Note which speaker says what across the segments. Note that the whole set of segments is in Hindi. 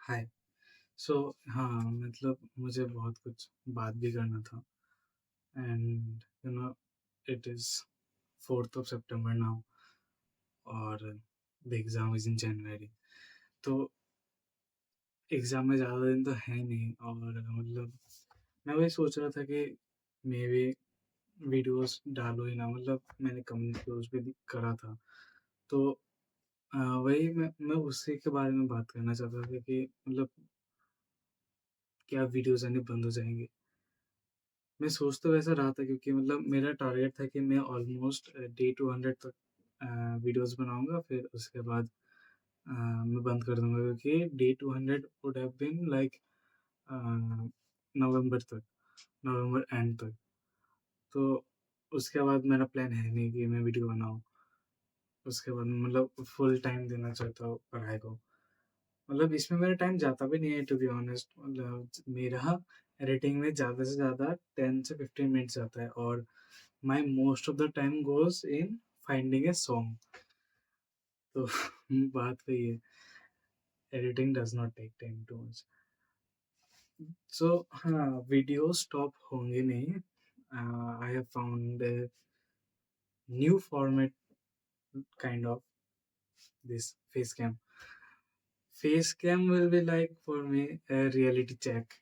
Speaker 1: हाय। सो हाँ, मतलब मुझे बहुत कुछ बात भी करना था and it is 4th of September now और द एग्ज़ाम इज़ इन जनवरी। तो एग्ज़ाम में ज़्यादा दिन तो है नहीं और मतलब मैं वही सोच रहा था कि मेबी वीडियोज़ डालूँ ही ना, मतलब मैंने कम्युनिटी पोस्ट भी करा था। तो वही मैं उसी के बारे में बात करना चाहता था कि मतलब क्या वीडियोज़ आने बंद हो जाएँगे? मैं सोच तो वैसा रहा था क्योंकि मतलब मेरा टारगेट था कि मैं ऑलमोस्ट डे 200 तक वीडियोज़ बनाऊँगा, फिर उसके बाद मैं बंद कर दूँगा क्योंकि day 200 would have been like a, नवंबर तक, नवंबर एंड तक। तो उसके बाद मेरा प्लान है नहीं कि मैं वीडियो बनाऊँ। उसके बाद मतलब फुल टाइम देना चाहता हूँ पढ़ाई को। मतलब इसमें मेरा टाइम जाता भी नहीं है टू बी ऑनेस्ट, मतलब मेरा एडिटिंग में ज़्यादा से ज़्यादा 10 से 15 मिनट्स जाता है और my most of the time goes in finding a song. तो बात वही है, editing does not take time too much. So हाँ, वीडियो स्टॉप होंगे नहीं। I have found a new format kind of this face cam. Face cam will be like for me a reality check,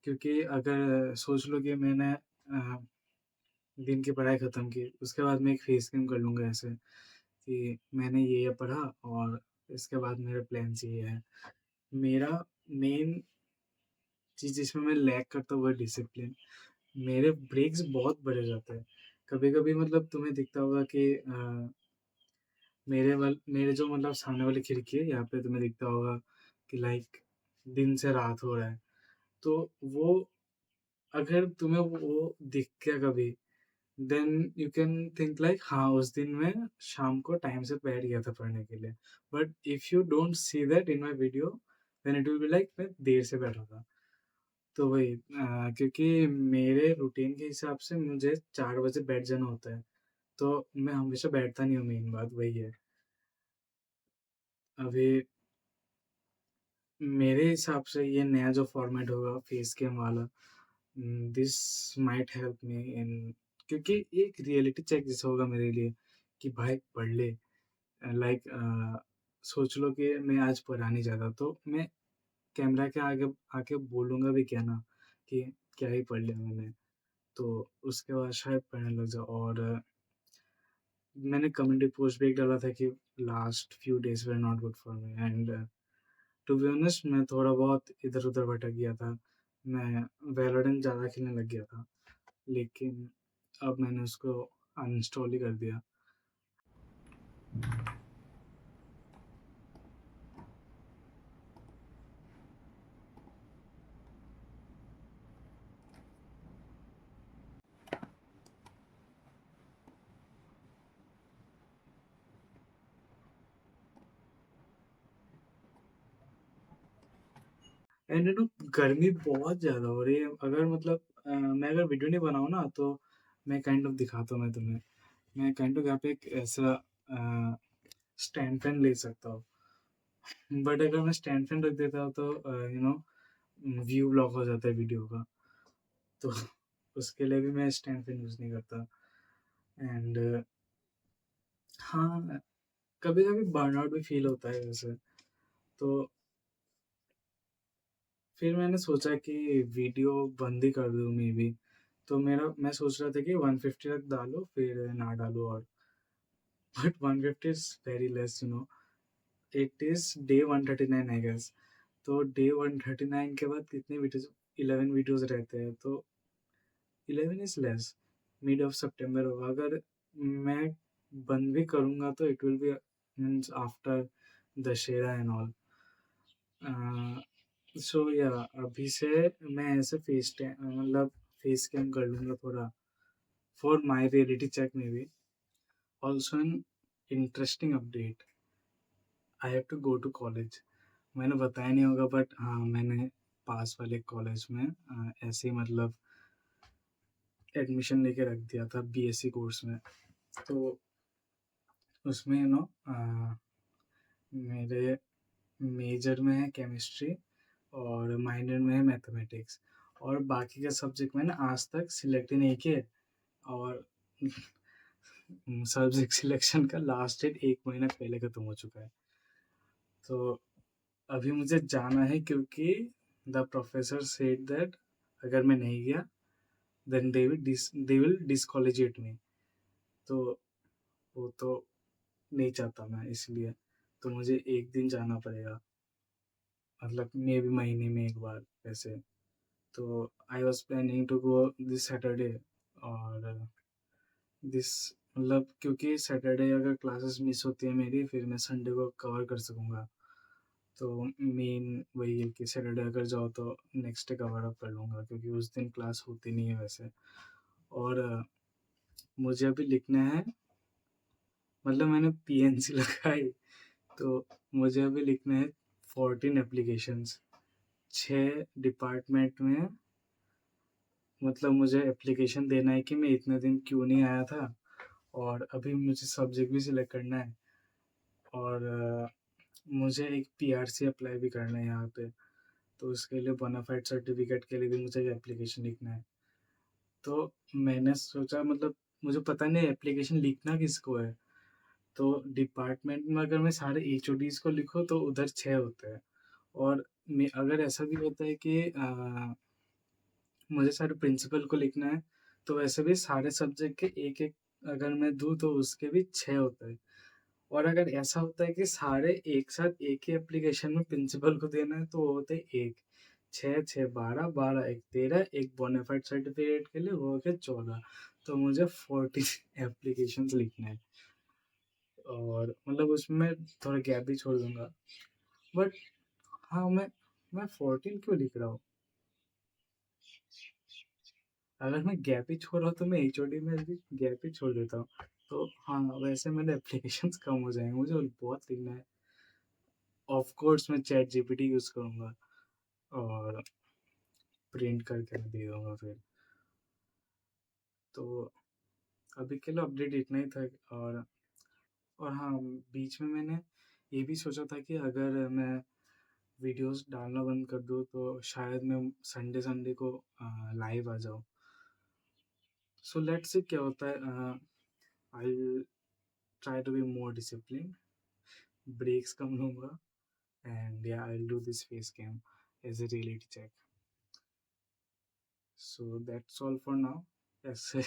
Speaker 1: क्योंकि अगर सोच लो कि मैंने दिन की पढ़ाई खत्म की, उसके बाद मैं एक फेस कैम कर लूँगा ऐसे कि मैंने ये पढ़ा और इसके बाद मेरे प्लान्स ये हैं। मेरा मेन चीज़ जिसमें मैं लैग करता हूँ वो है डिसिप्लिन। मेरे ब्रेक्स बहुत बड़े जाते हैं। कभी-कभी मतलब तुम्हें दिखता होगा कि मेरे जो मतलब सामने वाली खिड़की है, यहाँ पे तुम्हें दिखता होगा कि लाइक दिन से रात हो रहा है। तो वो अगर तुम्हें वो दिख गया कभी, then you can think like हाँ, उस दिन मैं शाम को टाइम से बैठ गया था पढ़ने के लिए। But if you don't see that in my video, then it will be like मैं देर से बैठा था। तो वही क्योंकि मेरे रूटीन के हिसाब से मुझे 4 बजे बैठ जाना होता है, तो मैं हमेशा बैठता नहीं हूँ, मेन बात वही है। अभी मेरे हिसाब से ये नया जो फॉर्मेट होगा फेस कैम वाला, दिस माइट हेल्प मी इन, क्योंकि एक रियलिटी चेक जैसा होगा मेरे लिए कि भाई पढ़ ले। लाइक सोच लो कि मैं आज पढ़ा नहीं जाता तो मैं कैमरा के आगे आके बोलूँगा भी क्या ना कि क्या ही पढ़ लिया मैंने। तो उसके बाद शायद पढ़ने लग जाऊँ और मैंने कम्युनिटी पोस्ट भी एक डाला था कि last few days were not good for me and to be honest मैं थोड़ा बहुत इधर-उधर भटक गया था। मैं वैलोरेंट ज़्यादा खेलने लग गया था, लेकिन अब मैंने उसको अनइंस्टॉल ही कर दिया। एंड गर्मी बहुत ज़्यादा हो रही है। अगर मतलब मैं अगर वीडियो नहीं बनाऊँ ना तो मैं काइंड ऑफ दिखाता हूँ मैं तुम्हें। मैं काइंड ऑफ यहाँ पे एक ऐसा स्टैंड फैन ले सकता हूँ। बट अगर मैं स्टैंड फैन रख देता हूँ तो व्यू ब्लॉक हो जाता है वीडियो का। तो उसके लिए भी मैं स्टैंड फैन यूज़ नहीं करता। एंड हाँ, कभी-कभी बर्नआउट भी फ़ील होता है वैसे। तो फिर मैंने सोचा कि वीडियो बंद ही कर दूँ मे बी। तो मेरा मैं सोच रहा था कि 150 तक डालूँ फिर ना डालूँ और but 150 is very less it is day 139 I guess. तो डे 139 के बाद कितने वीडियोज़, 11 वीडियोज़ रहते हैं, तो 11 इज़ लेस। मिड ऑफ सितंबर होगा। अगर मैं बंद भी करूँगा तो it will be means after Dussehra and all. Uh, so या अभी से मैं ऐसे मतलब फेस कैम कर लूँगा थोड़ा फॉर माय रियलिटी चेक में भी। Also an interesting update, I have to go to college. मैंने बताया नहीं होगा बट हाँ, मैंने पास वाले कॉलेज में ऐसे ही मतलब एडमिशन लेके रख दिया था बीएससी कोर्स में। तो उसमें मेरे मेजर में है केमिस्ट्री और माइनर में है मैथमेटिक्स, और बाकी के सब्जेक्ट मैंने आज तक सिलेक्ट ही नहीं किए। और सब्जेक्ट सिलेक्शन का लास्ट डेट 1 महीना पहले खत्म हो चुका है। तो अभी मुझे जाना है, क्योंकि द प्रोफेसर सेड दैट अगर मैं नहीं गया देन दे विल डिस्क्वालिफाइड मी। तो वो तो नहीं चाहता मैं, इसलिए तो मुझे एक दिन जाना पड़ेगा, मतलब मे बी महीने में एक बार वैसे। तो I was planning to go this Saturday, और दिस मतलब क्योंकि सैटरडे अगर क्लासेस मिस होती है मेरी, फिर मैं संडे को कवर कर सकूँगा। तो मेन वही है कि सैटरडे अगर जाओ तो नेक्स्ट डे कवर अप कर लूँगा, क्योंकि उस दिन क्लास होती नहीं है वैसे। और मुझे अभी लिखना है, मतलब मैंने पीएनसी लगाई, तो मुझे अभी लिखना है 14 एप्लीकेशंस, 6 डिपार्टमेंट में। मतलब मुझे एप्लीकेशन देना है कि मैं इतने दिन क्यों नहीं आया था, और अभी मुझे सब्जेक्ट भी सिलेक्ट करना है, और मुझे एक पीआरसी अप्लाई भी करना है यहाँ पे। तो उसके लिए बोनाफाइड सर्टिफिकेट के लिए भी मुझे एप्लीकेशन लिखना है। तो मैंने सोचा, मतलब मुझे पता नहीं एप्लीकेशन लिखना किसको है। तो डिपार्टमेंट में अगर मैं सारे एचओडीज को लिखूँ तो उधर 6 होते हैं, और मैं अगर ऐसा भी होता है कि मुझे सारे प्रिंसिपल को लिखना है, तो वैसे भी सारे सब्जेक्ट के एक-एक अगर मैं दूँ तो उसके भी 6 होते हैं। और अगर ऐसा होता है कि सारे एक साथ एक ही एप्लीकेशन में प्रिंसिपल को देना है, तो वो होते हैं 1, 6, 6, 12, 12, 1, 13, एक बोनाफाइड सर्टिफिकेट के लिए वो हो गए 14। तो मुझे 14 एप्लीकेशंस लिखने हैं, और मतलब उसमें थोड़ा गैप भी छोड़ दूँगा। बट हाँ, मैं 14 क्यों लिख रहा हूँ? अगर मैं गैप ही छोड़ रहा हूँ तो मैं एचओडी में भी गैप ही छोड़ देता हूँ। तो हाँ, वैसे मेरे एप्लीकेशंस कम हो जाएँगे, मुझे बहुत लिखना है। ऑफ कोर्स मैं चैट जीपीटी यूज़ करूँगा, और प्रिंट करके मैं दे दूँगा फिर। तो अभी के लिए अपडेट इतना ही था। और हाँ, बीच में मैंने ये भी सोचा था कि अगर मैं वीडियोज़ डालना बंद कर दूँ तो शायद मैं संडे-संडे को लाइव आ जाऊँ। सो लेट्स सी क्या होता है। I will try to be more disciplined, breaks कम लूँगा, एंड या I will do this face cam as a reality check. So that's all for now. ऐसे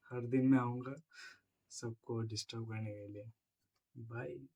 Speaker 1: हर दिन मैं आऊँगा सबको डिस्टर्ब करने के लिए। बाय।